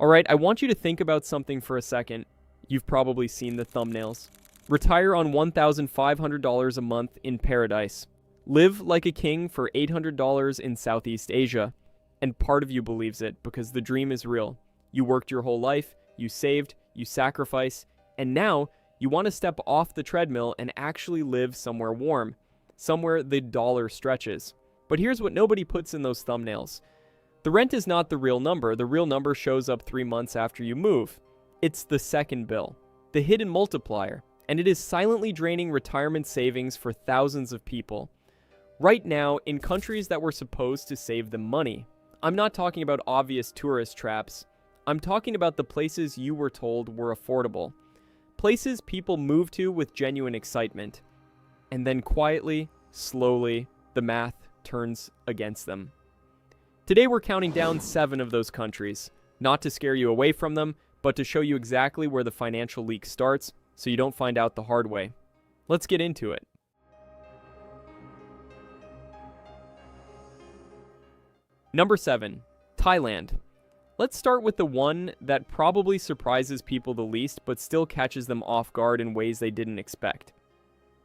Alright, I want you to think about something for a second. You've probably seen the thumbnails. Retire on $1,500 a month in paradise. Live like a king for $800 in Southeast Asia. And part of you believes it because the dream is real. You worked your whole life, you saved, you sacrificed, and now you want to step off the treadmill and actually live somewhere warm, somewhere the dollar stretches. But here's what nobody puts in those thumbnails. The rent is not the real number. The real number shows up 3 months after you move. It's the second bill, the hidden multiplier, and it is silently draining retirement savings for thousands of people. Right now, in countries that were supposed to save them money. I'm not talking about obvious tourist traps. I'm talking about the places you were told were affordable. Places people move to with genuine excitement. And then quietly, slowly, the math turns against them. Today we're counting down 7 of those countries. Not to scare you away from them, but to show you exactly where the financial leak starts, so you don't find out the hard way. Let's get into it. Number 7, Thailand. Let's start with the one that probably surprises people the least, but still catches them off guard in ways they didn't expect.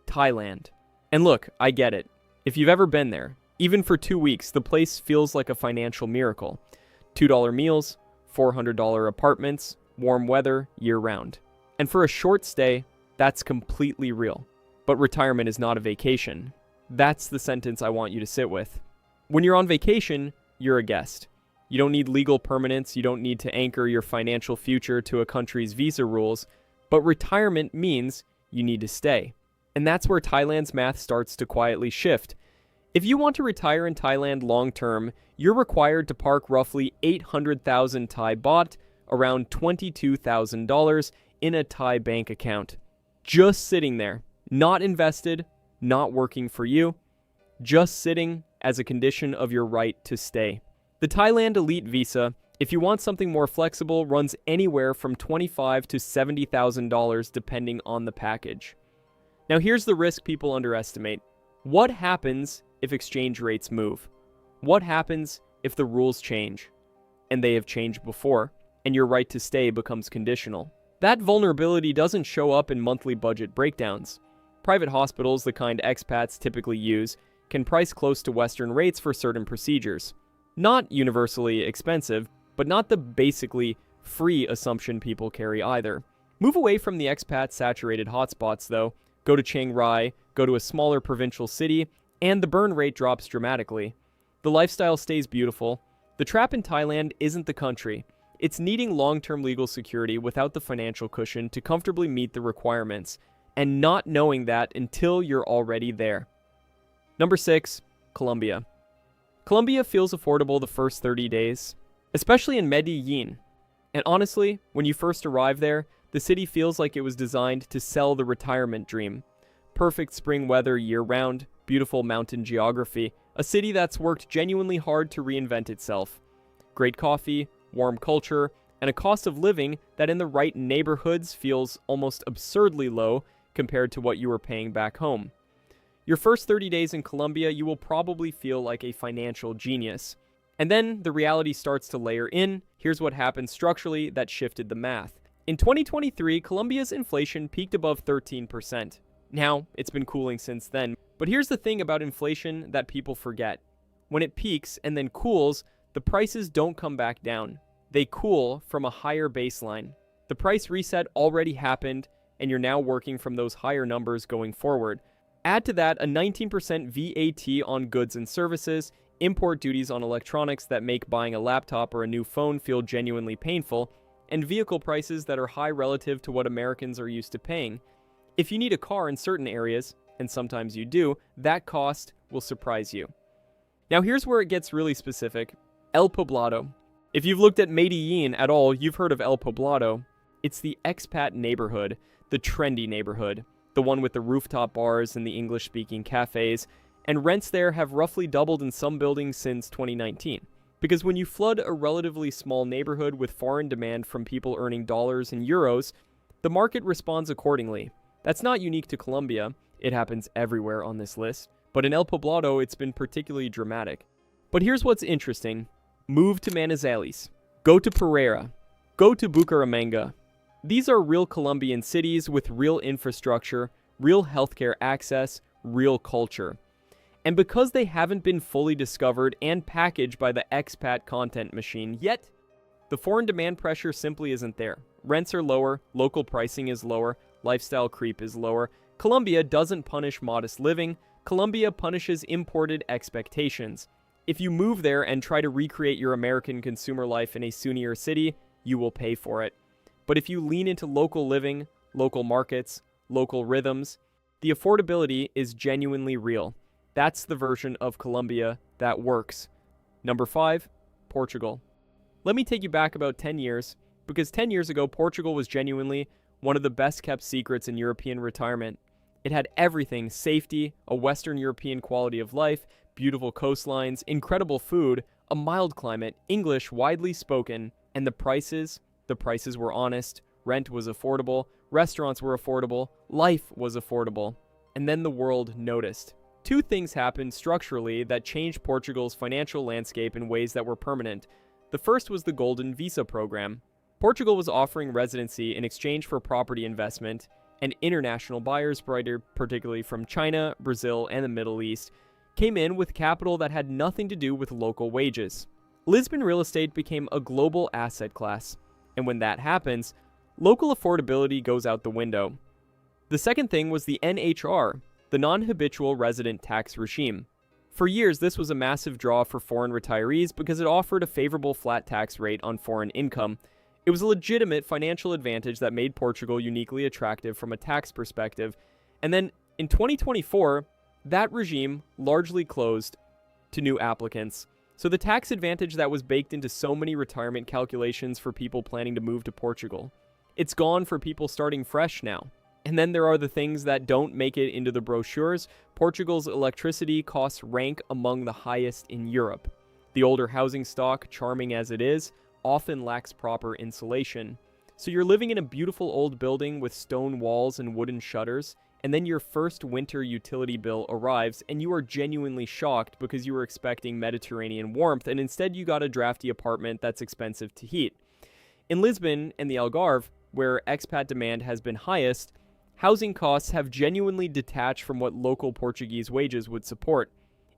Thailand. And look, I get it. If you've ever been there, even for 2 weeks, the place feels like a financial miracle. $2 meals, $400 apartments, warm weather year-round. And for a short stay, that's completely real. But retirement is not a vacation. That's the sentence I want you to sit with. When you're on vacation, you're a guest. You don't need legal permanence, you don't need to anchor your financial future to a country's visa rules, but retirement means you need to stay. And that's where Thailand's math starts to quietly shift. If you want to retire in Thailand long-term, you're required to park roughly 800,000 Thai baht, around $22,000, in a Thai bank account. Just sitting there, not invested, not working for you, just sitting as a condition of your right to stay. The Thailand Elite Visa, if you want something more flexible, runs anywhere from $25,000 to $70,000 depending on the package. Now here's the risk people underestimate. What happens if exchange rates move? What happens if the rules change? And they have changed before, and your right to stay becomes conditional. That vulnerability doesn't show up in monthly budget breakdowns. Private hospitals, the kind expats typically use, can price close to Western rates for certain procedures. Not universally expensive, but not the basically free assumption people carry either. Move away from the expat-saturated hotspots, though. Go to Chiang Rai, go to a smaller provincial city, and the burn rate drops dramatically. The lifestyle stays beautiful. The trap in Thailand isn't the country. It's needing long-term legal security without the financial cushion to comfortably meet the requirements, and not knowing that until you're already there. Number 6, Colombia. Colombia feels affordable the first 30 days, especially in Medellin. And honestly, when you first arrive there, the city feels like it was designed to sell the retirement dream. Perfect spring weather year-round, beautiful mountain geography, a city that's worked genuinely hard to reinvent itself. Great coffee, warm culture, and a cost of living that in the right neighborhoods feels almost absurdly low compared to what you were paying back home. Your first 30 days in Colombia, you will probably feel like a financial genius. And then the reality starts to layer in. Here's what happened structurally that shifted the math. In 2023, Colombia's inflation peaked above 13%. Now, it's been cooling since then. But here's the thing about inflation that people forget. When it peaks and then cools, the prices don't come back down. They cool from a higher baseline. The price reset already happened, and you're now working from those higher numbers going forward. Add to that a 19% VAT on goods and services, import duties on electronics that make buying a laptop or a new phone feel genuinely painful, and vehicle prices that are high relative to what Americans are used to paying. If you need a car in certain areas, and sometimes you do, that cost will surprise you. Now here's where it gets really specific. El Poblado. If you've looked at Medellin at all, you've heard of El Poblado. It's the expat neighborhood, the trendy neighborhood, the one with the rooftop bars and the English-speaking cafes, and rents there have roughly doubled in some buildings since 2019. Because when you flood a relatively small neighborhood with foreign demand from people earning dollars and euros, the market responds accordingly. That's not unique to Colombia. It happens everywhere on this list. But in El Poblado, it's been particularly dramatic. But here's what's interesting. Move to Manizales. Go to Pereira. Go to Bucaramanga. These are real Colombian cities with real infrastructure, real healthcare access, real culture. And because they haven't been fully discovered and packaged by the expat content machine yet, the foreign demand pressure simply isn't there. Rents are lower, local pricing is lower, lifestyle creep is lower. Colombia doesn't punish modest living, Colombia punishes imported expectations. If you move there and try to recreate your American consumer life in a SUNYer city, you will pay for it. But if you lean into local living, local markets, local rhythms, the affordability is genuinely real. That's the version of Colombia that works. Number 5, Portugal. Let me take you back about 10 years, because 10 years ago, Portugal was genuinely one of the best kept secrets in European retirement. It had everything: safety, a Western European quality of life, beautiful coastlines, incredible food, a mild climate, English widely spoken, and the prices were honest, rent was affordable, restaurants were affordable, life was affordable. And then the world noticed. Two things happened structurally that changed Portugal's financial landscape in ways that were permanent. The first was the Golden Visa program. Portugal was offering residency in exchange for property investment, and international buyers, particularly from China, Brazil, and the Middle East, came in with capital that had nothing to do with local wages. Lisbon real estate became a global asset class, and when that happens, local affordability goes out the window. The second thing was the NHR, the non-habitual resident tax regime. For years, this was a massive draw for foreign retirees because it offered a favorable flat tax rate on foreign income. It was a legitimate financial advantage that made Portugal uniquely attractive from a tax perspective. And then in 2024, that regime largely closed to new applicants. So the tax advantage that was baked into so many retirement calculations for people planning to move to Portugal, it's gone for people starting fresh now. And then there are the things that don't make it into the brochures. Portugal's electricity costs rank among the highest in Europe. The older housing stock, charming as it is, often lacks proper insulation. So you're living in a beautiful old building with stone walls and wooden shutters, and then your first winter utility bill arrives and you are genuinely shocked because you were expecting Mediterranean warmth and instead you got a drafty apartment that's expensive to heat. In Lisbon and the Algarve, where expat demand has been highest, housing costs have genuinely detached from what local Portuguese wages would support.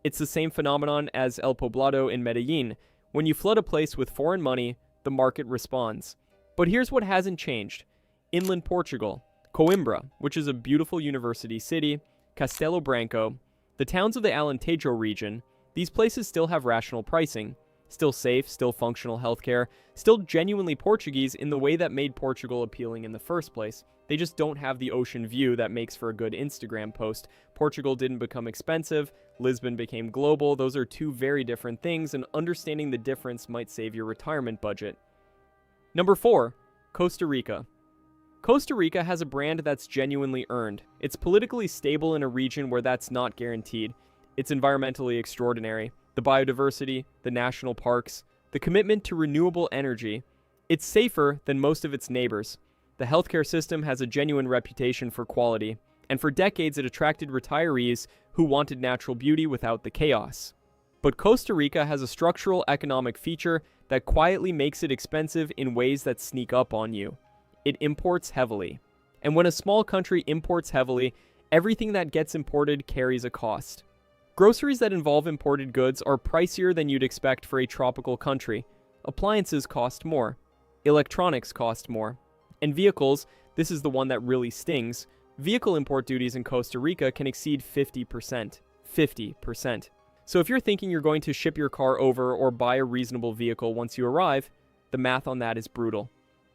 It's the same phenomenon as El Poblado in Medellin. When you flood a place with foreign money, the market responds. But here's what hasn't changed. Inland Portugal, Coimbra, which is a beautiful university city, Castelo Branco, the towns of the Alentejo region, these places still have rational pricing, still safe, still functional healthcare, still genuinely Portuguese in the way that made Portugal appealing in the first place. They just don't have the ocean view that makes for a good Instagram post. Portugal didn't become expensive, Lisbon became global. Those are two very different things, and understanding the difference might save your retirement budget. Number 4, Costa Rica. Costa Rica has a brand that's genuinely earned. It's politically stable in a region where that's not guaranteed. It's environmentally extraordinary. The biodiversity, the national parks, the commitment to renewable energy. It's safer than most of its neighbors. The healthcare system has a genuine reputation for quality, and for decades it attracted retirees who wanted natural beauty without the chaos. But Costa Rica has a structural economic feature that quietly makes it expensive in ways that sneak up on you. It imports heavily. And when a small country imports heavily, everything that gets imported carries a cost. Groceries that involve imported goods are pricier than you'd expect for a tropical country. Appliances cost more. Electronics cost more. And vehicles, this is the one that really stings, vehicle import duties in Costa Rica can exceed 50%. 50%. So if you're thinking you're going to ship your car over or buy a reasonable vehicle once you arrive, the math on that is brutal.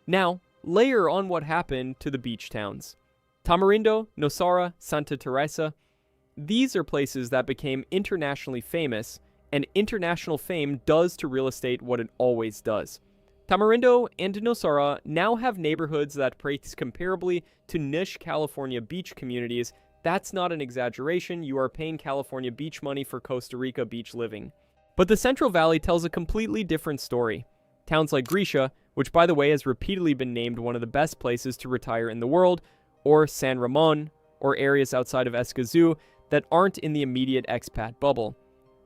Now, layer on what happened to the beach towns. Tamarindo, Nosara, Santa Teresa. These are places that became internationally famous, and international fame does to real estate what it always does. Tamarindo and Nosara now have neighborhoods that price comparably to niche California beach communities. That's not an exaggeration. You are paying California beach money for Costa Rica beach living. But the Central Valley tells a completely different story. Towns like Grisha, which by the way has repeatedly been named one of the best places to retire in the world, or San Ramon, or areas outside of Escazú that aren't in the immediate expat bubble.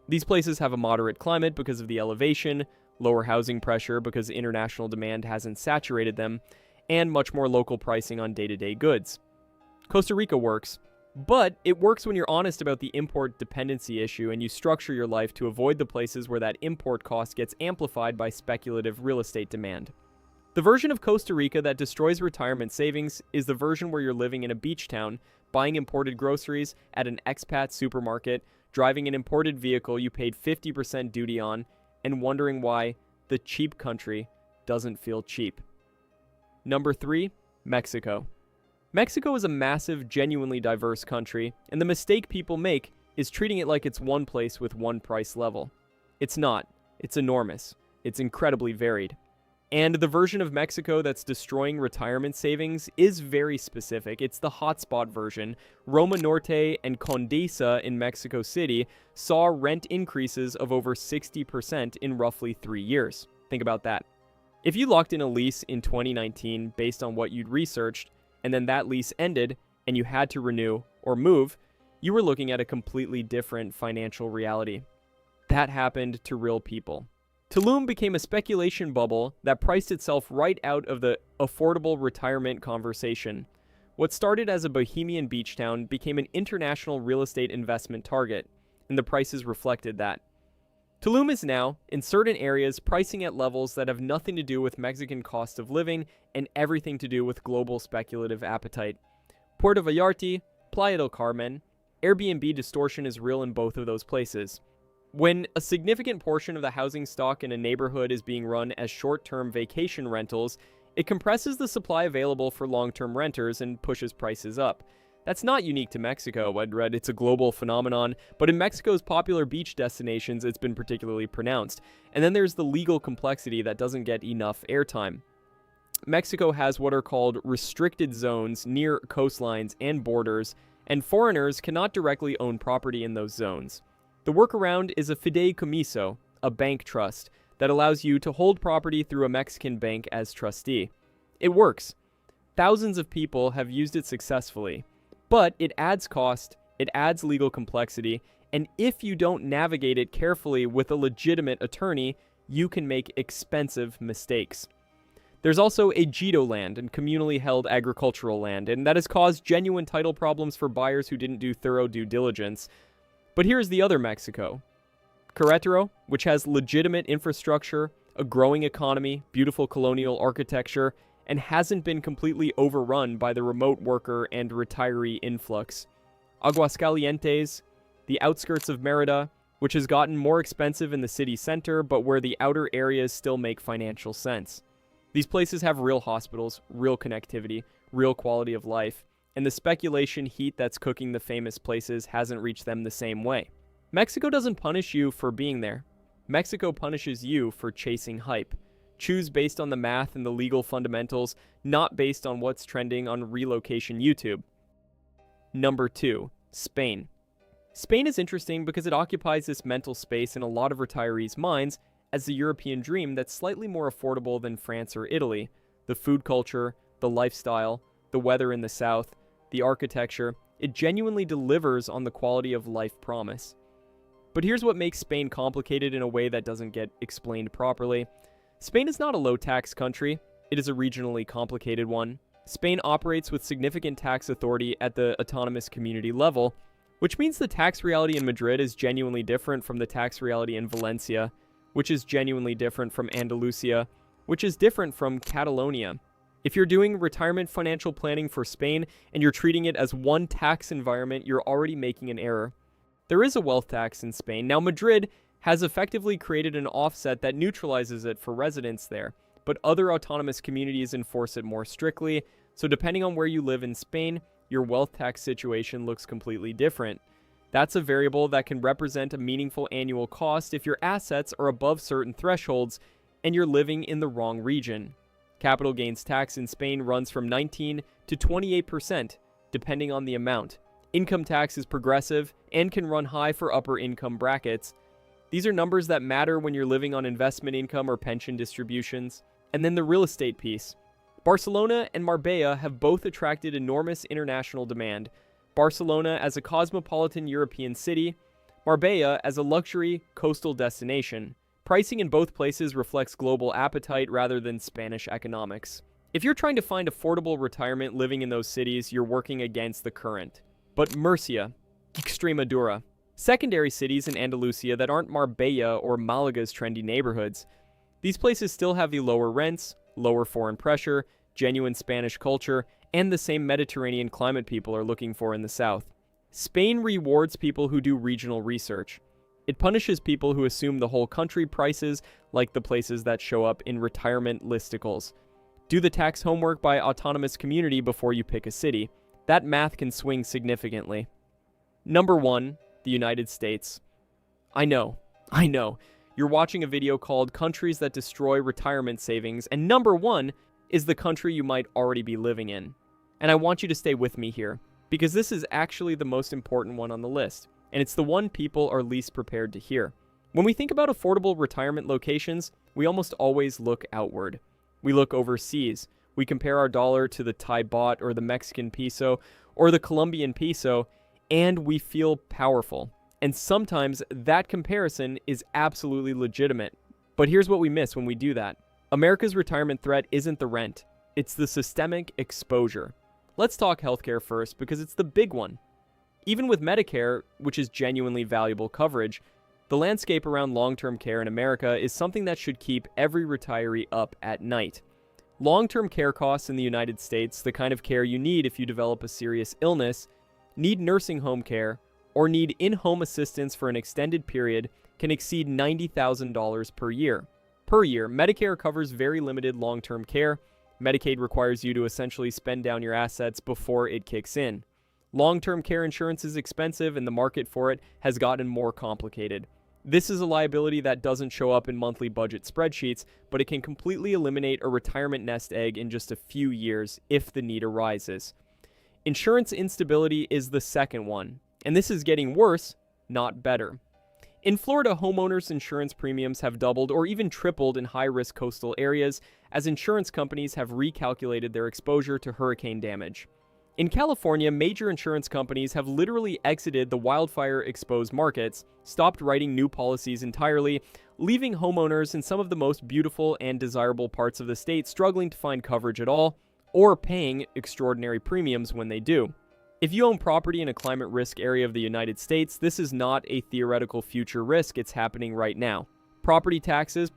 These places have a moderate climate because of the elevation, lower housing pressure because international demand hasn't saturated them, and much more local pricing on day-to-day goods. Costa Rica works, but it works when you're honest about the import dependency issue and you structure your life to avoid the places where that import cost gets amplified by speculative real estate demand. The version of Costa Rica that destroys retirement savings is the version where you're living in a beach town, buying imported groceries at an expat supermarket, driving an imported vehicle you paid 50% duty on, and wondering why the cheap country doesn't feel cheap. Number 3, Mexico. Mexico is a massive, genuinely diverse country, and the mistake people make is treating it like it's one place with one price level. It's not. It's enormous. It's incredibly varied. And the version of Mexico that's destroying retirement savings is very specific. It's the hotspot version. Roma Norte and Condesa in Mexico City saw rent increases of over 60% in roughly 3 years. Think about that. If you locked in a lease in 2019 based on what you'd researched, and then that lease ended and you had to renew or move, you were looking at a completely different financial reality. That happened to real people. Tulum became a speculation bubble that priced itself right out of the affordable retirement conversation. What started as a bohemian beach town became an international real estate investment target, and the prices reflected that. Tulum is now, in certain areas, pricing at levels that have nothing to do with Mexican cost of living and everything to do with global speculative appetite. Puerto Vallarta, Playa del Carmen, Airbnb distortion is real in both of those places. When a significant portion of the housing stock in a neighborhood is being run as short-term vacation rentals, it compresses the supply available for long-term renters and pushes prices up. That's not unique to Mexico. I'd read it's a global phenomenon, but in Mexico's popular beach destinations, it's been particularly pronounced. And then there's the legal complexity that doesn't get enough airtime. Mexico has what are called restricted zones near coastlines and borders, and foreigners cannot directly own property in those zones. The workaround is a fideicomiso, a bank trust, that allows you to hold property through a Mexican bank as trustee. It works. Thousands of people have used it successfully, but it adds cost, it adds legal complexity, and if you don't navigate it carefully with a legitimate attorney, you can make expensive mistakes. There's also Ejido land and communally held agricultural land, and that has caused genuine title problems for buyers who didn't do thorough due diligence. But here's the other Mexico. Querétaro, which has legitimate infrastructure, a growing economy, beautiful colonial architecture, and hasn't been completely overrun by the remote worker and retiree influx. Aguascalientes, the outskirts of Mérida, which has gotten more expensive in the city center, but where the outer areas still make financial sense. These places have real hospitals, real connectivity, real quality of life, and the speculation heat that's cooking the famous places hasn't reached them the same way. Mexico doesn't punish you for being there. Mexico punishes you for chasing hype. Choose based on the math and the legal fundamentals, not based on what's trending on relocation YouTube. Number 2, Spain. Spain is interesting because it occupies this mental space in a lot of retirees' minds as the European dream that's slightly more affordable than France or Italy. The food culture, the lifestyle, the weather in the south, the architecture, it genuinely delivers on the quality of life promise. But here's what makes Spain complicated in a way that doesn't get explained properly. Spain is not a low-tax country. It is a regionally complicated one. Spain operates with significant tax authority at the autonomous community level, which means the tax reality in Madrid is genuinely different from the tax reality in Valencia, which is genuinely different from Andalusia, which is different from Catalonia. If you're doing retirement financial planning for Spain and you're treating it as one tax environment, you're already making an error. There is a wealth tax in Spain. Now, Madrid has effectively created an offset that neutralizes it for residents there, but other autonomous communities enforce it more strictly, so depending on where you live in Spain, your wealth tax situation looks completely different. That's a variable that can represent a meaningful annual cost if your assets are above certain thresholds and you're living in the wrong region. Capital gains tax in Spain runs from 19 to 28%, depending on the amount. Income tax is progressive and can run high for upper income brackets. These are numbers that matter when you're living on investment income or pension distributions. And then the real estate piece. Barcelona and Marbella have both attracted enormous international demand. Barcelona as a cosmopolitan European city, Marbella as a luxury coastal destination. Pricing in both places reflects global appetite rather than Spanish economics. If you're trying to find affordable retirement living in those cities, you're working against the current. But Murcia, Extremadura, secondary cities in Andalusia that aren't Marbella or Malaga's trendy neighborhoods, these places still have the lower rents, lower foreign pressure, genuine Spanish culture, and the same Mediterranean climate people are looking for in the south. Spain rewards people who do regional research. It punishes people who assume the whole country prices like the places that show up in retirement listicles. Do the tax homework by autonomous community before you pick a city. That math can swing significantly. Number 1, the United States. I know. You're watching a video called Countries That Destroy Retirement Savings, and number 1 is the country you might already be living in. And I want you to stay with me here, because this is actually the most important one on the list, and it's the one people are least prepared to hear. When we think about affordable retirement locations, we almost always look outward. We look overseas. We compare our dollar to the Thai baht or the Mexican peso or the Colombian peso, and we feel powerful. And sometimes that comparison is absolutely legitimate. But here's what we miss when we do that. America's retirement threat isn't the rent. It's the systemic exposure. Let's talk healthcare first because it's the big one. Even with Medicare, which is genuinely valuable coverage, the landscape around long-term care in America is something that should keep every retiree up at night. Long-term care costs in the United States, the kind of care you need if you develop a serious illness, need nursing home care, or need in-home assistance for an extended period, can exceed $90,000 per year. Per year, Medicare covers very limited long-term care. Medicaid requires you to essentially spend down your assets before it kicks in. Long-term care insurance is expensive, and the market for it has gotten more complicated. This is a liability that doesn't show up in monthly budget spreadsheets, but it can completely eliminate a retirement nest egg in just a few years if the need arises. Insurance instability is the second one, and this is getting worse, not better. In Florida, homeowners' insurance premiums have doubled or even tripled in high-risk coastal areas as insurance companies have recalculated their exposure to hurricane damage. In California, major insurance companies have literally exited the wildfire-exposed markets, stopped writing new policies entirely, leaving homeowners in some of the most beautiful and desirable parts of the state struggling to find coverage at all, or paying extraordinary premiums when they do. If you own property in a climate risk area of the United States, this is not a theoretical future risk, it's happening right now. Property taxes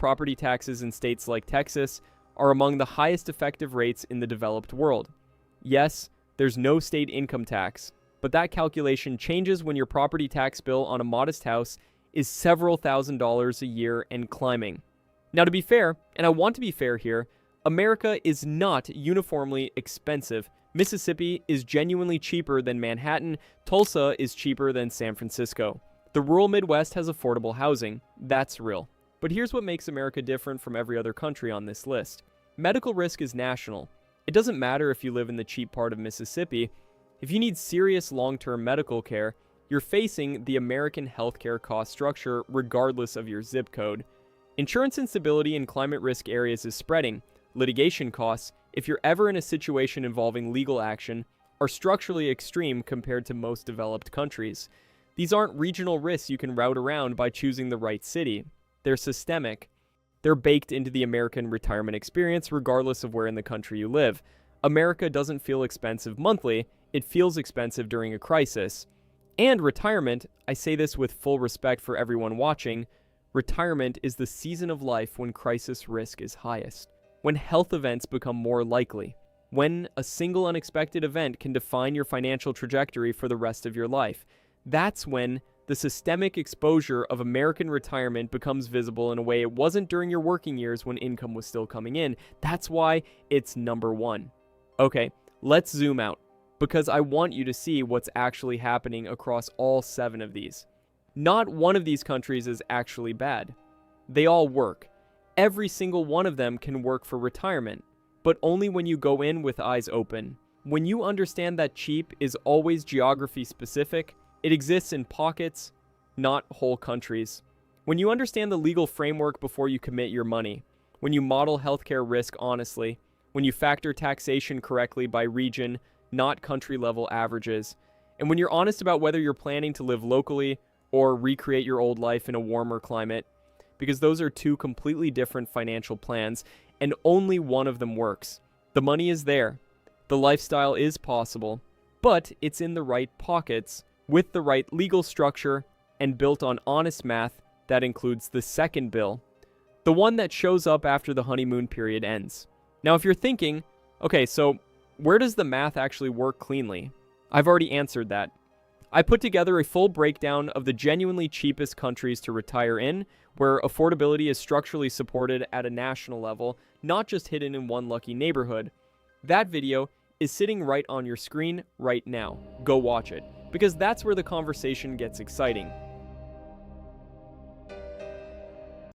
in states like Texas, are among the highest effective rates in the developed world. Yes, there's no state income tax, but that calculation changes when your property tax bill on a modest house is several $1,000s a year and climbing. Now, to be fair, and I want to be fair here, America is not uniformly expensive. Mississippi is genuinely cheaper than Manhattan. Tulsa is cheaper than San Francisco. The rural Midwest has affordable housing. That's real. But here's what makes America different from every other country on this list. Medical risk is national. It doesn't matter if you live in the cheap part of Mississippi. If you need serious long-term medical care, you're facing the American healthcare cost structure regardless of your zip code. Insurance instability in climate risk areas is spreading. Litigation costs, if you're ever in a situation involving legal action, are structurally extreme compared to most developed countries. These aren't regional risks you can route around by choosing the right city. They're systemic. They're baked into the American retirement experience regardless of where in the country you live. America doesn't feel expensive monthly, it feels expensive during a crisis. And retirement, I say this with full respect for everyone watching, retirement is the season of life when crisis risk is highest. When health events become more likely, when a single unexpected event can define your financial trajectory for the rest of your life. That's when the systemic exposure of American retirement becomes visible in a way it wasn't during your working years when income was still coming in. That's why it's number 1. Okay, let's zoom out, because I want you to see what's actually happening across all 7 of these. Not one of these countries is actually bad. They all work. Every single one of them can work for retirement, but only when you go in with eyes open. When you understand that cheap is always geography specific, it exists in pockets, not whole countries. When you understand the legal framework before you commit your money, when you model healthcare risk honestly, when you factor taxation correctly by region, not country-level averages, and when you're honest about whether you're planning to live locally or recreate your old life in a warmer climate, because those are two completely different financial plans, and only one of them works. The money is there, the lifestyle is possible, but it's in the right pockets, with the right legal structure, and built on honest math that includes the second bill, the one that shows up after the honeymoon period ends. Now, if you're thinking, okay, so where does the math actually work cleanly? I've already answered that. I put together a full breakdown of the genuinely cheapest countries to retire in, where affordability is structurally supported at a national level, not just hidden in one lucky neighborhood. That video is sitting right on your screen right now. Go watch it, because that's where the conversation gets exciting.